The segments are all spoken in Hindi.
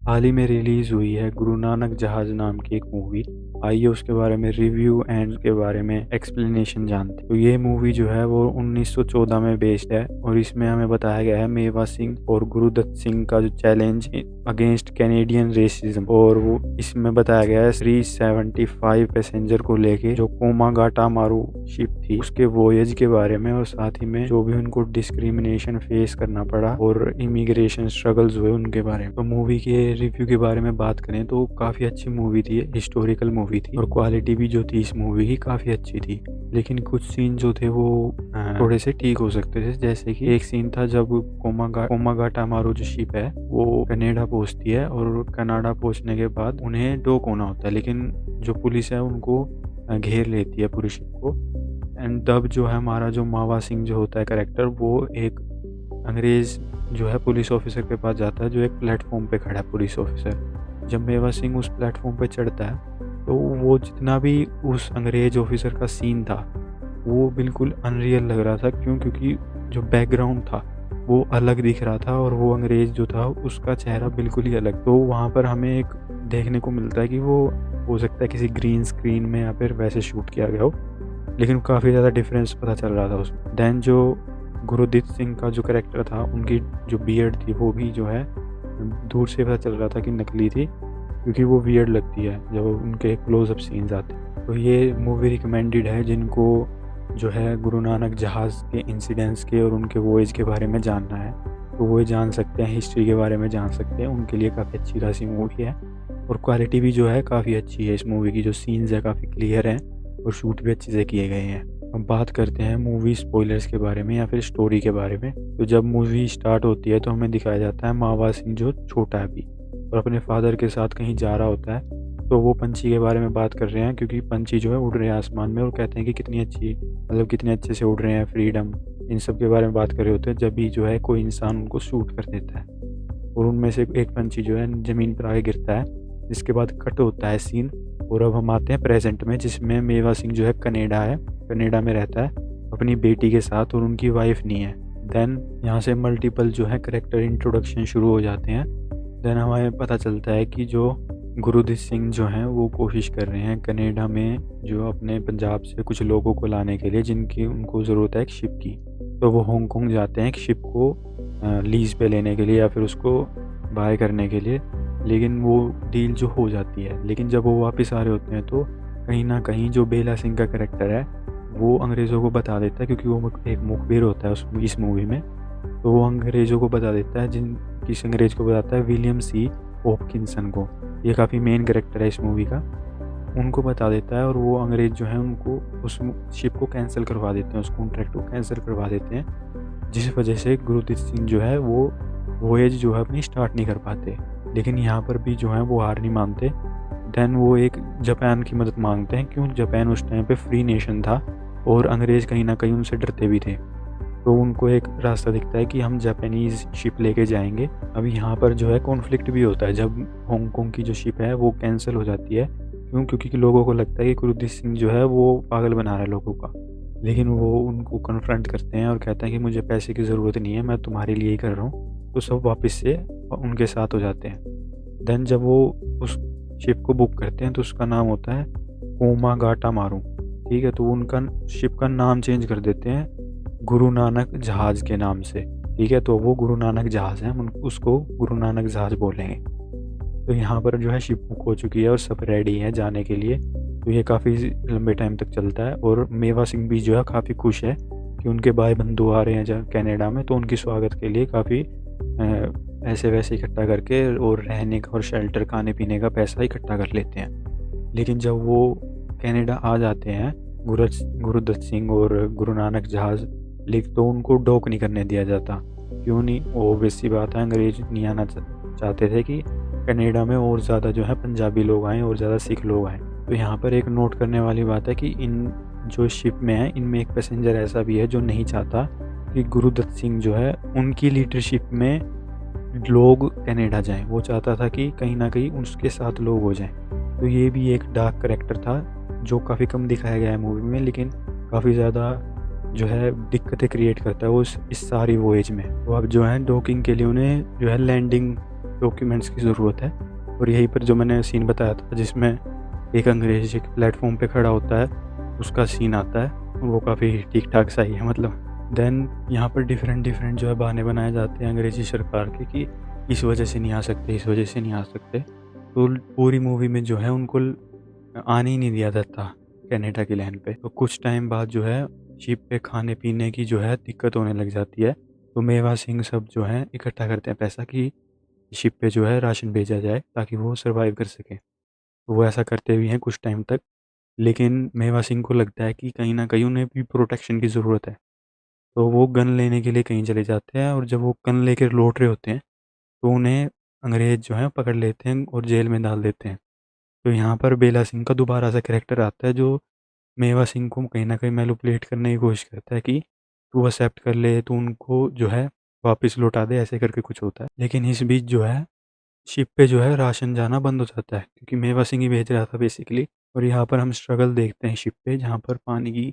हाल ही में रिलीज़ हुई है गुरु नानक जहाज़ नाम की एक मूवी। आइए उसके बारे में रिव्यू एंड के बारे में एक्सप्लेनेशन जानते हैं। तो ये मूवी जो है वो 1914 में बेस्ड है और इसमें हमें बताया गया है मेवा सिंह और गुरुदत्त सिंह का जो चैलेंज अगेंस्ट कैनेडियन रेसिज्म, और वो इसमें बताया गया है 375 पैसेंजर को लेके जो कोमागाटामारू शिप थी उसके वोयज के बारे में, और साथ ही में जो भी उनको डिस्क्रिमिनेशन फेस करना पड़ा और इमिग्रेशन स्ट्रगल्स हुए उनके बारे में। तो मूवी के रिव्यू के बारे में बात करें तो काफ़ी अच्छी मूवी थी, हिस्टोरिकल मूवी थी और क्वालिटी भी जो थी इस मूवी की काफ़ी अच्छी थी। लेकिन कुछ सीन जो थे वो थोड़े से ठीक हो सकते थे। जैसे कि एक सीन था जब कोमागाटामारू जो शिप है वो कनाडा पहुंचती है और कनाडा पहुंचने के बाद उन्हें डॉक होना होता है, लेकिन जो पुलिस है उनको घेर लेती है पूरी शिप को। एंड तब जो है हमारा जो मावा सिंह जो होता है कैरेक्टर, वो एक अंग्रेज़ जो है पुलिस ऑफिसर के पास जाता है जो एक प्लेटफॉर्म पे खड़ा है पुलिस ऑफिसर। जब मेवा सिंह उस प्लेटफॉर्म पे चढ़ता है तो वो जितना भी उस अंग्रेज ऑफिसर का सीन था वो बिल्कुल अनरियल लग रहा था। क्योंकि जो बैकग्राउंड था वो अलग दिख रहा था और वो अंग्रेज जो था उसका चेहरा बिल्कुल ही अलग। तो वहाँ पर हमें एक देखने को मिलता है कि वो हो सकता है किसी ग्रीन स्क्रीन में या फिर वैसे शूट किया गया हो, लेकिन काफ़ी ज़्यादा डिफरेंस पता चल रहा था उसमें। देन जो गुरुदत्त सिंह का जो कैरेक्टर था उनकी जो बियर्ड थी वो भी जो है दूर से पता चल रहा था कि नकली थी, क्योंकि वो वियर्ड लगती है जब उनके क्लोजअप सीन्स आते हैं। तो ये मूवी रिकमेंडेड है जिनको जो है गुरु नानक जहाज़ के इंसिडेंट्स के और उनके वॉयज के बारे में जानना है तो वो जान सकते हैं, हिस्ट्री के बारे में जान सकते हैं, उनके लिए काफ़ी अच्छी खासी मूवी है। और क्वालिटी भी जो है काफ़ी अच्छी है, इस मूवी की जो सीन्स है काफ़ी क्लियर हैं और शूट भी अच्छे से किए गए हैं। अब बात करते हैं मूवी स्पॉयलर्स के बारे में या फिर स्टोरी के बारे में। तो जब मूवी स्टार्ट होती है तो हमें दिखाया जाता है मावा सिंह जो छोटा है अभी और अपने फादर के साथ कहीं जा रहा होता है। तो वो पंछी के बारे में बात कर रहे हैं क्योंकि पंछी जो है उड़ रहे हैं आसमान में और कहते हैं कि कितनी अच्छी, मतलब कितने अच्छे से उड़ रहे हैं, फ्रीडम, इन सब के बारे में बात कर रहे होते हैं। जब भी जो है कोई इंसान उनको शूट कर देता है और उनमें से एक पंछी जो है ज़मीन पर आके गिरता है, जिसके बाद कट होता है सीन। और अब हम आते हैं प्रेजेंट में, जिसमें मेवा सिंह जो है कनाडा में रहता है अपनी बेटी के साथ और उनकी वाइफ नहीं है। देन यहाँ से मल्टीपल जो है करेक्टर इंट्रोडक्शन शुरू हो जाते हैं। देन हमें पता चलता है कि जो गुरुदत्त सिंह जो हैं वो कोशिश कर रहे हैं कनाडा में जो अपने पंजाब से कुछ लोगों को लाने के लिए जिनकी उनको ज़रूरत है एक शिप की। तो वो हांगकांग जाते हैं एक शिप को लीज़ पे लेने के लिए या फिर उसको बाय करने के लिए, लेकिन वो डील जो हो जाती है। लेकिन जब वो वापस आ रहे होते हैं तो कहीं ना कहीं जो बेला सिंह का कैरेक्टर है वो अंग्रेज़ों को बता देता है, क्योंकि वो एक मुखबिर होता है इस मूवी में। तो वो अंग्रेज़ों को बता देता है, किस अंग्रेज़ को बताता है, विलियम सी हॉपकिंसन को। ये काफ़ी मेन कैरेक्टर है इस मूवी का, उनको बता देता है। और वो अंग्रेज़ जो हैं उनको उस शिप को कैंसिल करवा देते हैं, उस कॉन्ट्रैक्ट को कैंसिल करवा देते हैं, जिस वजह से गुरुदत्त सिंह जो है वो वोएज जो है अपनी स्टार्ट नहीं कर पाते। लेकिन यहाँ पर भी जो है वो हार नहीं मानते। देन वो एक जापान की मदद मांगते हैं, क्यों, जापान उस टाइम पे फ्री नेशन था और अंग्रेज़ कहीं ना कहीं उनसे डरते भी थे। तो उनको एक रास्ता दिखता है कि हम जापानीज़ शिप लेके जाएंगे। अभी यहाँ पर जो है कॉन्फ्लिक्ट भी होता है जब हांगकांग की जो शिप है वो कैंसिल हो जाती है। क्यों? क्योंकि लोगों को लगता है कि गुरुदत्त सिंह जो है वो पागल बना रहा है लोगों का। लेकिन वो उनको कन्फ्रंट करते हैं और कहते हैं कि मुझे पैसे की ज़रूरत नहीं है, मैं तुम्हारे लिए ही कर रहा हूँ। तो सब वापस से उनके साथ हो जाते हैं। देन जब वो उस शिप को बुक करते हैं तो उसका नाम होता है कोमागाटामारू, ठीक है। तो उनका शिप का नाम चेंज कर देते हैं गुरु नानक जहाज़ के नाम से, ठीक है। तो वो गुरु नानक जहाज़ है, हम उसको गुरु नानक जहाज़ बोलेंगे। तो यहाँ पर जो है शिप बुक हो चुकी है और सब रेडी है जाने के लिए। तो ये काफ़ी लंबे टाइम तक चलता है और मेवा सिंह भी जो है काफ़ी खुश है कि उनके भाई बंधु आ रहे हैं जहाँ कनाडा में। तो उनकी स्वागत के लिए काफ़ी ऐसे वैसे इकट्ठा करके और रहने का और शेल्टर, खाने पीने का पैसा इकट्ठा कर लेते हैं। लेकिन जब वो कनाडा आ जाते हैं गुरुदत्त सिंह और गुरु नानक जहाज़ लेके, तो उनको डॉक नहीं करने दिया जाता। क्यों नहीं? वो ऑब्वियस सी बात है, अंग्रेज नहीं आना चाहते थे कि कनाडा में और ज़्यादा जो है पंजाबी लोग आएँ और ज़्यादा सिख लोग आएँ। तो यहाँ पर एक नोट करने वाली बात है कि इन जो शिप में है इनमें एक पैसेंजर ऐसा भी है जो नहीं चाहता कि गुरुदत्त सिंह जो है उनकी लीडरशिप में लोग कनाडा जाएं। वो चाहता था कि कहीं ना कहीं उसके साथ लोग हो जाएं। तो ये भी एक डार्क कैरेक्टर था जो काफ़ी कम दिखाया गया है मूवी में, लेकिन काफ़ी ज़्यादा जो है दिक्कतें क्रिएट करता है वो इस सारी वॉयज में। तो अब जो है डॉकिंग के लिए उन्हें जो है लैंडिंग डॉक्यूमेंट्स की ज़रूरत है। और यहीं पर जो मैंने सीन बताया था जिसमें एक अंग्रेज़ एक प्लेटफ़ॉर्म पे खड़ा होता है, उसका सीन आता है, वो काफ़ी ठीक-ठाक सा ही है मतलब। देन यहाँ पर डिफरेंट जो है बहाने बनाए जाते हैं अंग्रेज़ी सरकार के कि इस वजह से नहीं आ सकते, इस वजह से नहीं आ सकते। तो पूरी मूवी में जो है उनको आने ही नहीं दिया जाता कनाडा की लैंड पे। तो कुछ टाइम बाद जो है शिप पे खाने-पीने की जो है दिक्कत होने लग जाती है। तो मेवा सिंह सब जो है इकट्ठा करते हैं पैसा कि शिप पे जो है राशन भेजा जाए ताकि वो सर्वाइव कर सकें। तो वो ऐसा करते भी हैं कुछ टाइम तक। लेकिन मेवा सिंह को लगता है कि कहीं न कहीं उन्हें भी प्रोटेक्शन की ज़रूरत है। तो वो गन लेने के लिए कहीं चले जाते हैं और जब वो गन लेकर लौट रहे होते हैं, तो उन्हें अंग्रेज़ जो हैं पकड़ लेते हैं और जेल में डाल देते हैं। तो यहाँ पर बेला सिंह का दोबारा से कैरेक्टर आता है जो मेवा सिंह को कहीं न कहीं मैनिपुलेट करने की कोशिश करता है कि तू एक्सेप्ट कर ले, तू उनको जो है वापस लौटा दे, ऐसे करके कुछ होता है। लेकिन इस बीच जो है शिप पे जो है राशन जाना बंद हो जाता है क्योंकि मेवा सिंह ही भेज रहा था बेसिकली। और यहाँ पर हम स्ट्रगल देखते हैं शिप पे जहाँ पर पानी की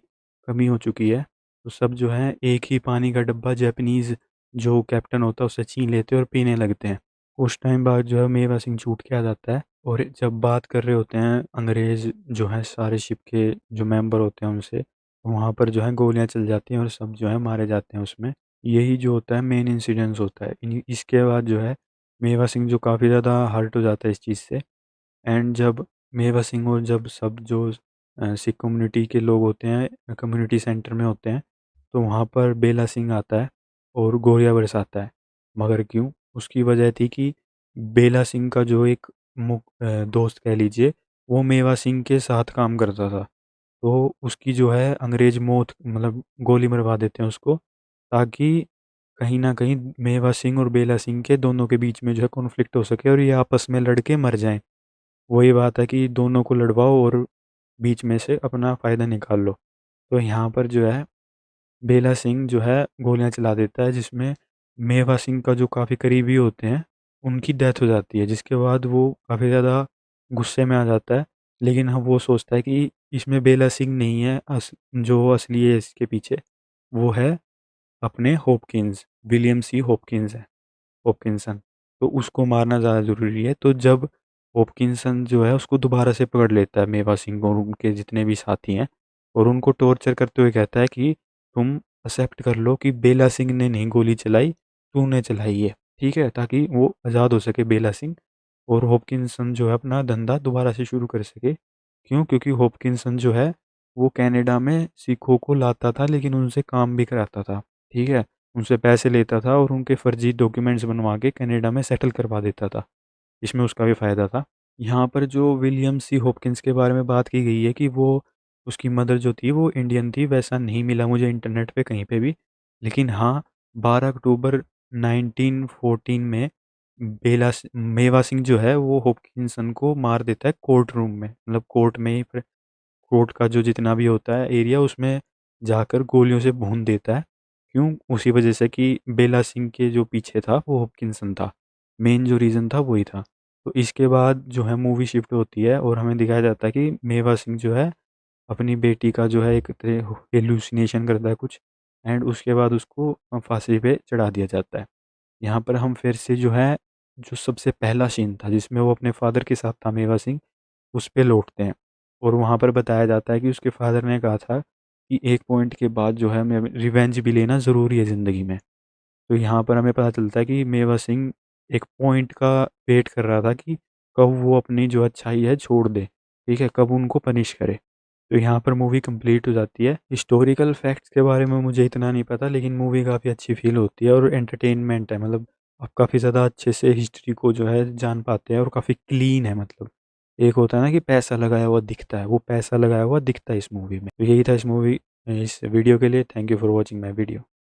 कमी हो चुकी है। तो सब जो है एक ही पानी का डब्बा जैपनीज़ जो कैप्टन होता है उससे छीन लेते हैं और पीने लगते हैं। कुछ टाइम बाद जो है मेवा सिंह छूट के आ जाता है और जब बात कर रहे होते हैं अंग्रेज़ जो हैं सारे शिप के जो मेंबर होते हैं उनसे, तो वहाँ पर जो है गोलियाँ चल जाती हैं और सब जो है मारे जाते हैं उसमें। यही जो होता है मेन इंसिडेंस होता है। इसके बाद जो है मेवा सिंह जो काफ़ी ज़्यादा हर्ट हो जाता है इस चीज़ से। एंड जब मेवा सिंह और जब सब जो सिख कम्युनिटी के लोग होते हैं कम्युनिटी सेंटर में होते हैं, तो वहाँ पर बेला सिंह आता है और गोलियाँ बरसाता है। मगर क्यों? उसकी वजह थी कि बेला सिंह का जो एक दोस्त कह लीजिए, वो मेवा सिंह के साथ काम करता था। तो उसकी जो है अंग्रेज़ मौत मतलब गोली मरवा देते हैं उसको, ताकि कहीं न कहीं मेवा सिंह और बेला सिंह के दोनों के बीच में जो है कॉन्फ्लिक्ट हो सके और ये आपस में लड़ के मर जाएँ। वही बात है कि दोनों को लड़वाओ और बीच में से अपना फ़ायदा निकाल लो। तो यहाँ पर जो है बेला सिंह जो है गोलियाँ चला देता है जिसमें मेवा सिंह का जो काफ़ी करीबी होते हैं, उनकी डेथ हो जाती है। जिसके बाद वो काफ़ी ज़्यादा गुस्से में आ जाता है। लेकिन हाँ, वो सोचता है कि इसमें बेला सिंह नहीं है जो असली है इसके पीछे, वो है अपने हॉपकिन्स, विलियम सी हॉपकिन्स है, हॉपकिन्सन। तो उसको मारना ज़्यादा ज़रूरी है। तो जब हॉपकिन्सन जो है उसको दोबारा से पकड़ लेता है मेवा सिंह और उनके जितने भी साथी हैं और उनको टॉर्चर करते हुए कहता है कि तुम एक्सेप्ट कर लो कि बेला सिंह ने नहीं गोली चलाई, तूने चलाई है, ठीक है? ताकि वो आज़ाद हो सके बेला सिंह और हॉपकिन्सन जो है अपना धंधा दोबारा से शुरू कर सके। क्यों? क्योंकि हॉपकिन्सन जो है वो कनाडा में सिखों को लाता था लेकिन उनसे काम भी कराता था, ठीक है? उनसे पैसे लेता था और उनके फर्जी डॉक्यूमेंट्स बनवा के कनाडा में सेटल करवा देता था। इसमें उसका भी फ़ायदा था। यहाँ पर जो विलियम सी हॉपकिन्स के बारे में बात की गई है कि वो उसकी मदर जो थी वो इंडियन थी, वैसा नहीं मिला मुझे इंटरनेट पे कहीं पे भी। लेकिन हाँ, 12 अक्टूबर 1914 में मेवा सिंह जो है वो हॉपकिन्सन को मार देता है कोर्ट रूम में। मतलब कोर्ट में ही कोर्ट का जो जितना भी होता है एरिया उसमें जाकर गोलियों से भून देता है। क्यों? उसी वजह से कि बेला सिंह के जो पीछे था वो हॉपकिन्सन था। मेन जो रीज़न था वही था। तो इसके बाद जो है मूवी शिफ्ट होती है और हमें दिखाया जाता है कि मेवा सिंह जो है अपनी बेटी का जो है एक तरह हेलुसिनेशन करता है कुछ एंड उसके बाद उसको फांसी पे चढ़ा दिया जाता है। यहाँ पर हम फिर से जो है जो सबसे पहला सीन था जिसमें वो अपने फ़ादर के साथ था मेवा सिंह, उस पे लौटते हैं और वहाँ पर बताया जाता है कि उसके फ़ादर ने कहा था कि एक पॉइंट के बाद जो है हमें रिवेंज भी लेना ज़रूरी है ज़िंदगी में। तो यहाँ पर हमें पता चलता है कि मेवा सिंह एक पॉइंट का वेट कर रहा था कि कब वो अपनी जो अच्छाई है छोड़ दे, ठीक है? कब उनको पनिश करे। तो यहाँ पर मूवी कंप्लीट हो जाती है। हिस्टोरिकल फैक्ट्स के बारे में मुझे इतना नहीं पता लेकिन मूवी काफ़ी अच्छी फ़ील होती है और एंटरटेनमेंट है मतलब आप काफ़ी ज़्यादा अच्छे से हिस्ट्री को जो है जान पाते हैं और काफ़ी क्लीन है मतलब। एक होता है ना कि पैसा लगाया हुआ दिखता है, वो पैसा लगाया हुआ दिखता है इस मूवी में। तो यही था इस वीडियो के लिए। Thank you for watching my video.